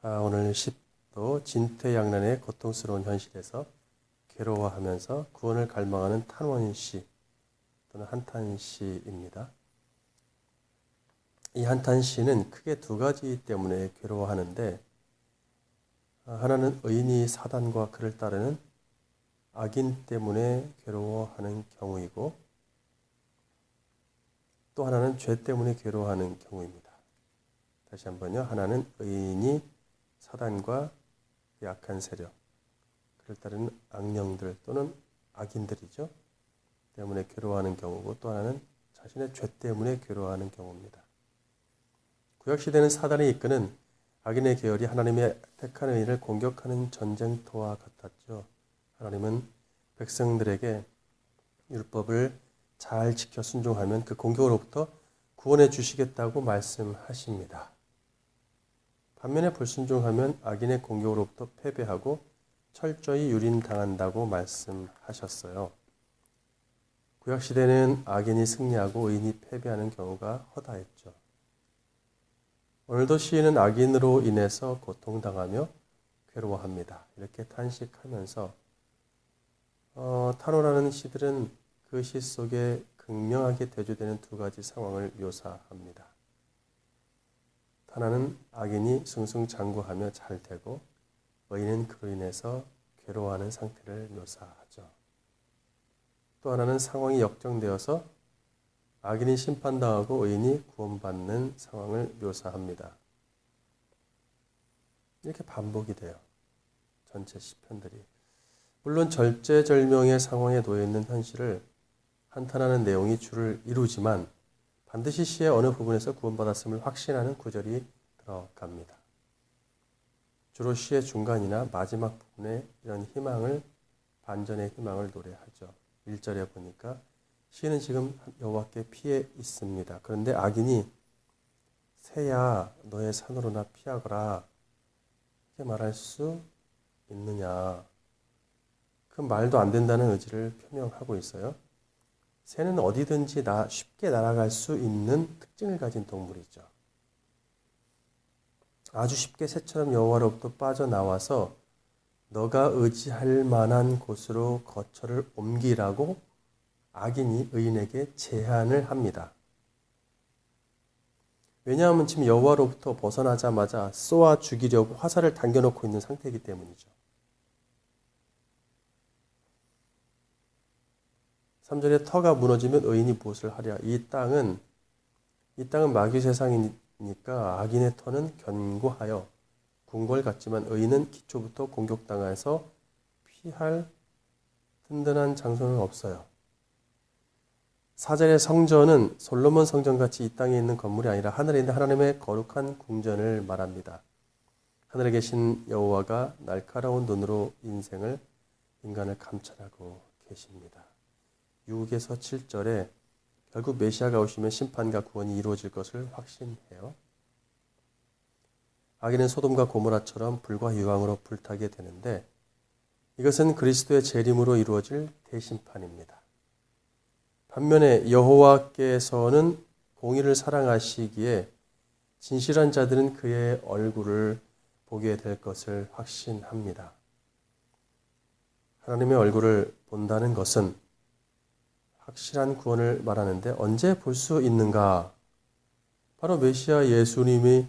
오늘 10도 진퇴양난의 고통스러운 현실에서 괴로워하면서 구원을 갈망하는 탄원시 또는 한탄시입니다. 이 한탄시는 크게 두 가지 때문에 괴로워하는데, 하나는 의인이 사단과 그를 따르는 악인 때문에 괴로워하는 경우이고, 또 하나는 죄 때문에 괴로워하는 경우입니다. 다시 한번요. 하나는 의인이 사단과 약한 세력, 그를 따르는 악령들 또는 악인들이죠. 때문에 괴로워하는 경우고, 또 하나는 자신의 죄 때문에 괴로워하는 경우입니다. 구약시대는 사단이 이끄는 악인의 계열이 하나님의 택한 의인을 공격하는 전쟁터와 같았죠. 하나님은 백성들에게 율법을 잘 지켜 순종하면 그 공격으로부터 구원해 주시겠다고 말씀하십니다. 반면에 불순종하면 악인의 공격으로부터 패배하고 철저히 유린당한다고 말씀하셨어요. 구약시대는 악인이 승리하고 의인이 패배하는 경우가 허다했죠. 오늘도 시인은 악인으로 인해서 고통당하며 괴로워합니다. 이렇게 탄식하면서 탄원하는 시들은 그 시 속에 극명하게 대조되는 두 가지 상황을 묘사합니다. 하나는 악인이 승승장구하며 잘 되고, 의인은 그로 인해서 괴로워하는 상태를 묘사하죠. 또 하나는 상황이 역정되어서 악인이 심판당하고 의인이 구원받는 상황을 묘사합니다. 이렇게 반복이 돼요. 전체 시편들이. 물론 절제절명의 상황에 놓여 있는 현실을 한탄하는 내용이 주를 이루지만 반드시 시의 어느 부분에서 구원받았음을 확신하는 구절이 들어갑니다. 주로 시의 중간이나 마지막 부분에 이런 희망을, 반전의 희망을 노래하죠. 1절에 보니까 시인은 지금 여호와께 피해 있습니다. 그런데 악인이 새야 너의 산으로나 피하거라 이렇게 말할 수 있느냐. 그 말도 안 된다는 의지를 표명하고 있어요. 새는 어디든지 쉽게 날아갈 수 있는 특징을 가진 동물이죠. 아주 쉽게 새처럼 여호와로부터 빠져나와서 너가 의지할 만한 곳으로 거처를 옮기라고 악인이 의인에게 제안을 합니다. 왜냐하면 지금 여호와로부터 벗어나자마자 쏘아 죽이려고 화살을 당겨놓고 있는 상태이기 때문이죠. 3절에 터가 무너지면 의인이 무엇을 하랴. 이 땅은 마귀 세상이니까 악인의 터는 견고하여 궁궐 같지만 의인은 기초부터 공격당해서 피할 든든한 장소는 없어요. 4절의 성전은 솔로몬 성전같이 이 땅에 있는 건물이 아니라 하늘에 있는 하나님의 거룩한 궁전을 말합니다. 하늘에 계신 여호와가 날카로운 눈으로 인간을 감찰하고 계십니다. 6에서 7절에 결국 메시아가 오시면 심판과 구원이 이루어질 것을 확신해요. 악인은 소돔과 고모라처럼 불과 유황으로 불타게 되는데, 이것은 그리스도의 재림으로 이루어질 대심판입니다. 반면에 여호와께서는 공의를 사랑하시기에 진실한 자들은 그의 얼굴을 보게 될 것을 확신합니다. 하나님의 얼굴을 본다는 것은 확실한 구원을 말하는데, 언제 볼 수 있는가? 바로 메시아 예수님이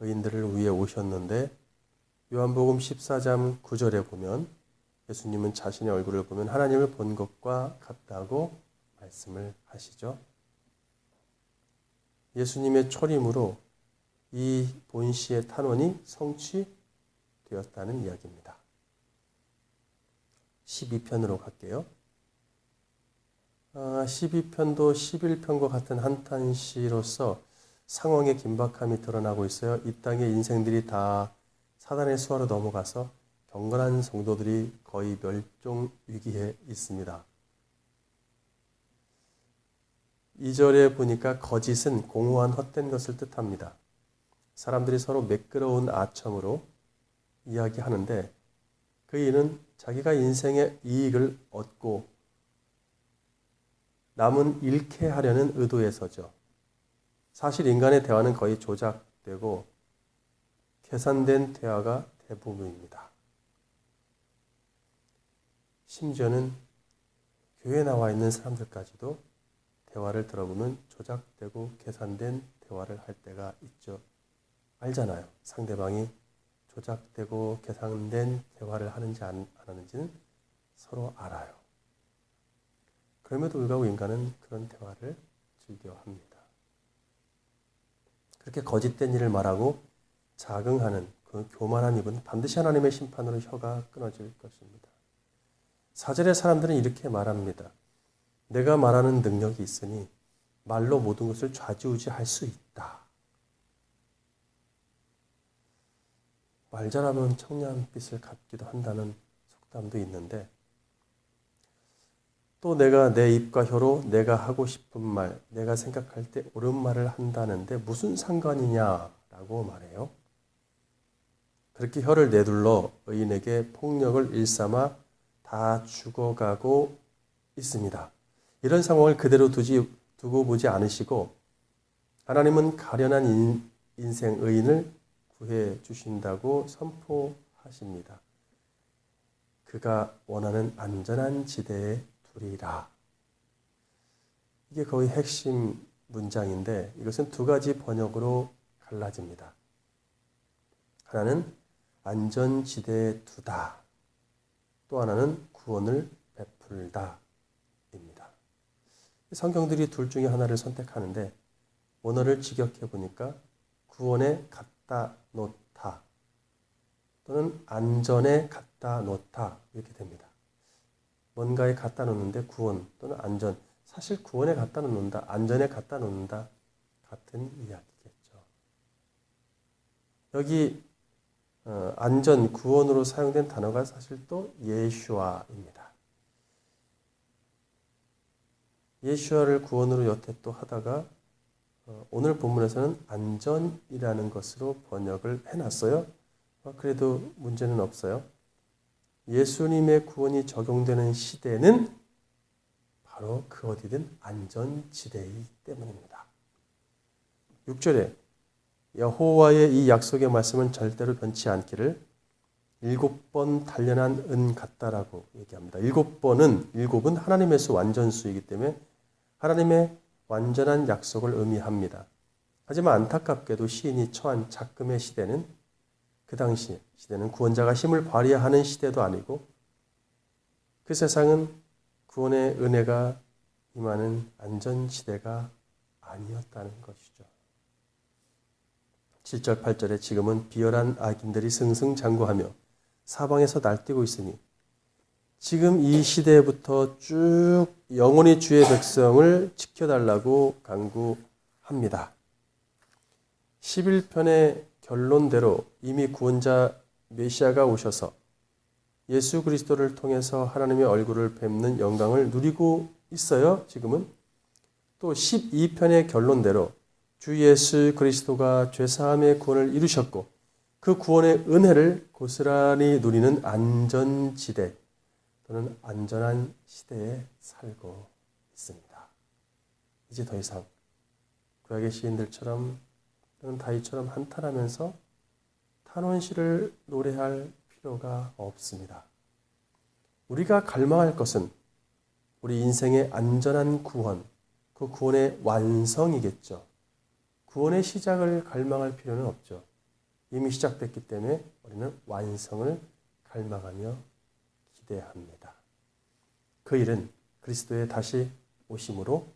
의인들을 위해 오셨는데, 요한복음 14장 9절에 보면 예수님은 자신의 얼굴을 보면 하나님을 본 것과 같다고 말씀을 하시죠. 예수님의 초림으로 이 본시의 탄원이 성취되었다는 이야기입니다. 12편으로 갈게요. 12편도 11편과 같은 한탄시로서 상황의 긴박함이 드러나고 있어요. 이 땅의 인생들이 다 사단의 수하로 넘어가서 경건한 성도들이 거의 멸종 위기에 있습니다. 2절에 보니까 거짓은 공허한 헛된 것을 뜻합니다. 사람들이 서로 매끄러운 아첨으로 이야기하는데, 그 이유는 자기가 인생의 이익을 얻고 남은 잃게 하려는 의도에서죠. 사실 인간의 대화는 거의 조작되고 계산된 대화가 대부분입니다. 심지어는 교회에 나와 있는 사람들까지도 대화를 들어보면 조작되고 계산된 대화를 할 때가 있죠. 알잖아요. 상대방이 조작되고 계산된 대화를 하는지 안 하는지는 서로 알아요. 그럼에도 불구하고 인간은 그런 대화를 즐겨합니다. 그렇게 거짓된 일을 말하고 자긍하는 그 교만한 입은 반드시 하나님의 심판으로 혀가 끊어질 것입니다. 4절의 사람들은 이렇게 말합니다. 내가 말하는 능력이 있으니 말로 모든 것을 좌지우지할 수 있다. 말 잘하면 청량빛을 갖기도 한다는 속담도 있는데 또 내가 내 입과 혀로 내가 하고 싶은 말, 내가 생각할 때 옳은 말을 한다는데 무슨 상관이냐라고 말해요. 그렇게 혀를 내둘러 의인에게 폭력을 일삼아 다 죽어가고 있습니다. 이런 상황을 그대로 두고 보지 않으시고 하나님은 가련한 인생 의인을 구해 주신다고 선포하십니다. 그가 원하는 안전한 지대에 두리라. 이게 거의 핵심 문장인데 이것은 두 가지 번역으로 갈라집니다. 하나는 안전지대에 두다. 또 하나는 구원을 베풀다. 입니다. 성경들이 둘 중에 하나를 선택하는데 원어를 직역해 보니까 구원에 갖다 놓다 또는 안전에 갖다 놓다 이렇게 됩니다. 뭔가에 갖다 놓는데 구원 또는 안전, 사실 구원에 갖다 놓는다, 안전에 갖다 놓는다 같은 이야기겠죠. 여기 안전, 구원으로 사용된 단어가 사실 또 예슈아입니다. 예슈아를 구원으로 여태 또 하다가 오늘 본문에서는 안전이라는 것으로 번역을 해놨어요. 그래도 문제는 없어요. 예수님의 구원이 적용되는 시대는 바로 그 어디든 안전지대이기 때문입니다. 6절에 여호와의 이 약속의 말씀은 절대로 변치 않기를 7번 단련한 은 같다라고 얘기합니다. 7은 하나님의 수 완전수이기 때문에 하나님의 완전한 약속을 의미합니다. 하지만 안타깝게도 시인이 처한 작금의 시대는 그 당시 시대는 구원자가 힘을 발휘하는 시대도 아니고 그 세상은 구원의 은혜가 임하는 안전지대가 아니었다는 것이죠. 7절 8절에 지금은 비열한 악인들이 승승장구하며 사방에서 날뛰고 있으니 지금 이 시대부터 쭉 영원히 주의 백성을 지켜달라고 간구합니다. 11편의 결론대로 이미 구원자 메시아가 오셔서 예수 그리스도를 통해서 하나님의 얼굴을 뵙는 영광을 누리고 있어요. 지금은. 또 12편의 결론대로 주 예수 그리스도가 죄사함의 구원을 이루셨고 그 구원의 은혜를 고스란히 누리는 안전지대 또는 안전한 시대에 살고 있습니다. 이제 더 이상 구약의 시인들처럼 또는 다윗처럼 한탄하면서 탄원시를 노래할 필요가 없습니다. 우리가 갈망할 것은 우리 인생의 안전한 구원, 그 구원의 완성이겠죠. 구원의 시작을 갈망할 필요는 없죠. 이미 시작됐기 때문에 우리는 완성을 갈망하며 기대합니다. 그 일은 그리스도의 다시 오심으로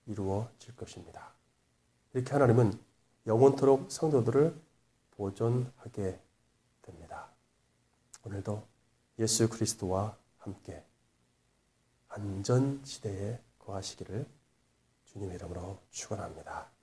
이루어질 것입니다. 이렇게 하나님은 영원토록 성도들을 보존하게 됩니다. 오늘도 예수 그리스도와 함께 안전지대에 거하시기를 주님의 이름으로 축원합니다.